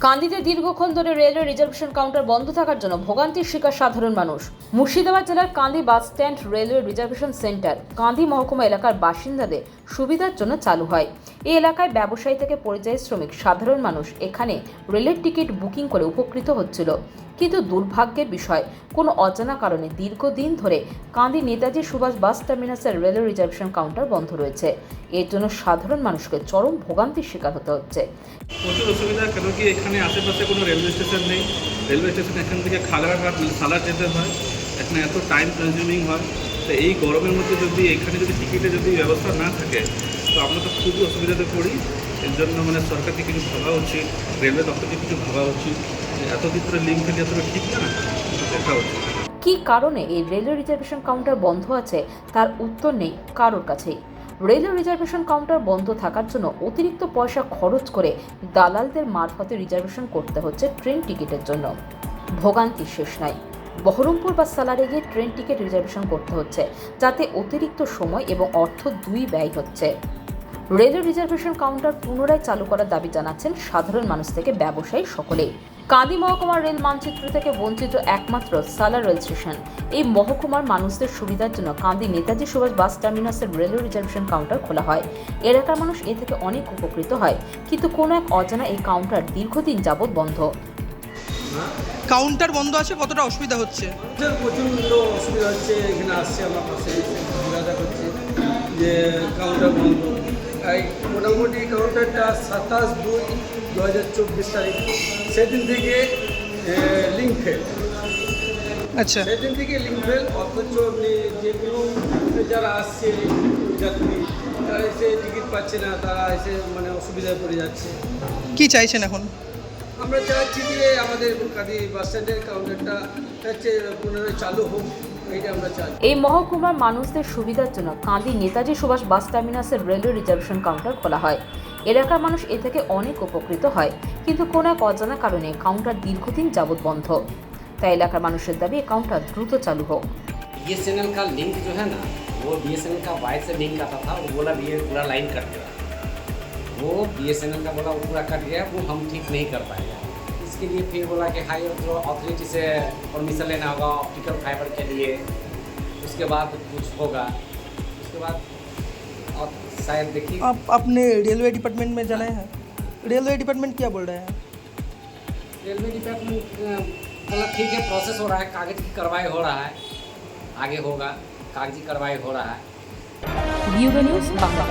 কান্দিতে দীর্ঘক্ষণ ধরে railway reservation counter বন্ধ থাকার জন্য ভোগান্তির শিকার সাধারণ মানুষ। মুর্শিদাবাদ জেলার Kandi bus stand railway reservation centre Kandi মহকুমা এলাকার বাসিন্দাদের সুবিধার জন্য চালু হয়। এই এলাকায় ব্যবসায়ী থেকে পরিযায়ী শ্রমিক সাধারণ মানুষ এখানে রেলের টিকিট বুকিং করে উপকৃত হচ্ছিল। কিন্তু দুর্ভাগ্যের বিষয়, কোনো অজানা কারণে দীর্ঘদিন ধরে কান্দি নেতাজি সুভাষ বাস টার্মিনাসের রেলওয়ে রিজার্ভেশন কাউন্টার বন্ধ রয়েছে। এর জন্য সাধারণ মানুষকে চরম ভোগান্তির শিকার হতে হচ্ছে। প্রচুর অসুবিধা, কেন কি এখানে আশেপাশে কোনো রেলওয়ে স্টেশন নেই। রেলওয়ে স্টেশন এখান থেকে খাগড়াঘাট সালার যেতে হয়, এখানে এত টাইম কনজিউমিং হয়। তো এই গরমের মধ্যে যদি এখানে টিকিটের ব্যবস্থা না থাকে তো আমরা তো খুবই অসুবিধাতে পড়ি। এর জন্য সরকারকে কিছু ভাবা উচিত, রেলওয়ে দপ্তরকে কিছু ভাবা উচিত। এতদিন ধরে লিঙ্ক ফেলে এতটা ঠিক না, দেখা উচিত। কী কারণে এই রেলওয়ে রিজার্ভেশন কাউন্টার বন্ধ আছে তার উত্তর নেই কারোর কাছেই। রেলওয়ে রিজার্ভেশন কাউন্টার বন্ধ থাকার জন্য অতিরিক্ত পয়সা খরচ করে দালালদের মারফতে রিজার্ভেশন করতে হচ্ছে ট্রেন টিকিটের জন্য। ভোগান্তি শেষ নাই। বহরমপুর বা সালারে গিয়ে ট্রেন টিকিট রিজার্ভেশন করতে হচ্ছে, যাতে অতিরিক্ত সময় এবং অর্থ দুই ব্যয় হচ্ছে। রেলওয়ে রিজার্ভেশন কাউন্টার পুনরায় চালু করার দাবি জানাচ্ছেন সাধারণ মানুষ থেকে ব্যবসায়ী সকলেই। কান্দি মহকুমার রেল মানচিত্র থেকে বঞ্চিত একমাত্র সালার রেল স্টেশন। এই মহকুমার মানুষদের সুবিধার জন্য কান্দি নেতাজি সুভাষ বাস টার্মিনাসের রেলওয়ে রিজার্ভেশন কাউন্টার খোলা হয়। এলাকার মানুষ এ থেকে অনেক উপকৃত হয়, কিন্তু কোনো এক অজানা এই কাউন্টার দীর্ঘদিন যাবৎ বন্ধ। কাউন্টার বন্ধ আছে, কতটা অসুবিধা হচ্ছে? প্রচণ্ড অসুবিধা হচ্ছে। এখানে আসছে আমার পাশে জিজ্ঞাসা করছে যে কাউন্টার বন্ধ। এই মোটামুটি কাউন্টারটা 27/2/2024 তারিখ সেদিন থেকে লিঙ্ক ফেল। আচ্ছা, সেদিন থেকে লিঙ্ক ফেল। অথচ যেগুলো যারা আসছে যাত্রী, তারা এসে টিকিট পাচ্ছে না, তারা এসে অসুবিধায় পড়ে যাচ্ছে। কি চাইছেন এখন? আমরা চাচ্ছি যে আমাদের কান্দি বাস স্ট্যান্ডের কাউন্টারটা হচ্ছে পুনরায় চালু হোক, এইটা আমরা চাই। এই মহকুমার মানুষদের সুবিধার জন্য কান্দি নেতাজি সুভাষ বাস টার্মিনাসের রেলওয়ে রিজার্ভেশন কাউন্টার খোলা হয়। এলাকার মানুষ এ থেকে অনেক উপকৃত হয়, কিন্তু কোনো এক অজানা কারণে কাউন্টার দীর্ঘদিন যাবৎ বন্ধ। তাই এলাকার মানুষের দাবি এই কাউন্টার দ্রুত চালু হোক। बीएसएनएल का लिंक जो है ना, वो बीएसएनएल का वाई से लिंक आता था, वो बोला ये पूरा लाइन कट गया। वो बीएसएनएल का बोला वो पूरा कट गया, वो हम ठीक नहीं कर पाएंगे। इसके लिए फिर बोला कि हाई अथॉरिटी से परमिशन लेना होगा ऑप्टिकल फाइबर के लिए, उसके बाद कुछ होगा। उसके बाद और शायद देखिए आप अपने रेलवे डिपार्टमेंट में जाना है? रेलवे डिपार्टमेंट क्या बोल रहे हैं? रेलवे डिपार्टमेंट बोला ठीक है, प्रोसेस हो रहा है, कागज़ की कार्रवाई हो रहा है, आगे होगा, कागजी कार्रवाई हो रहा है। Bureau news Bangla.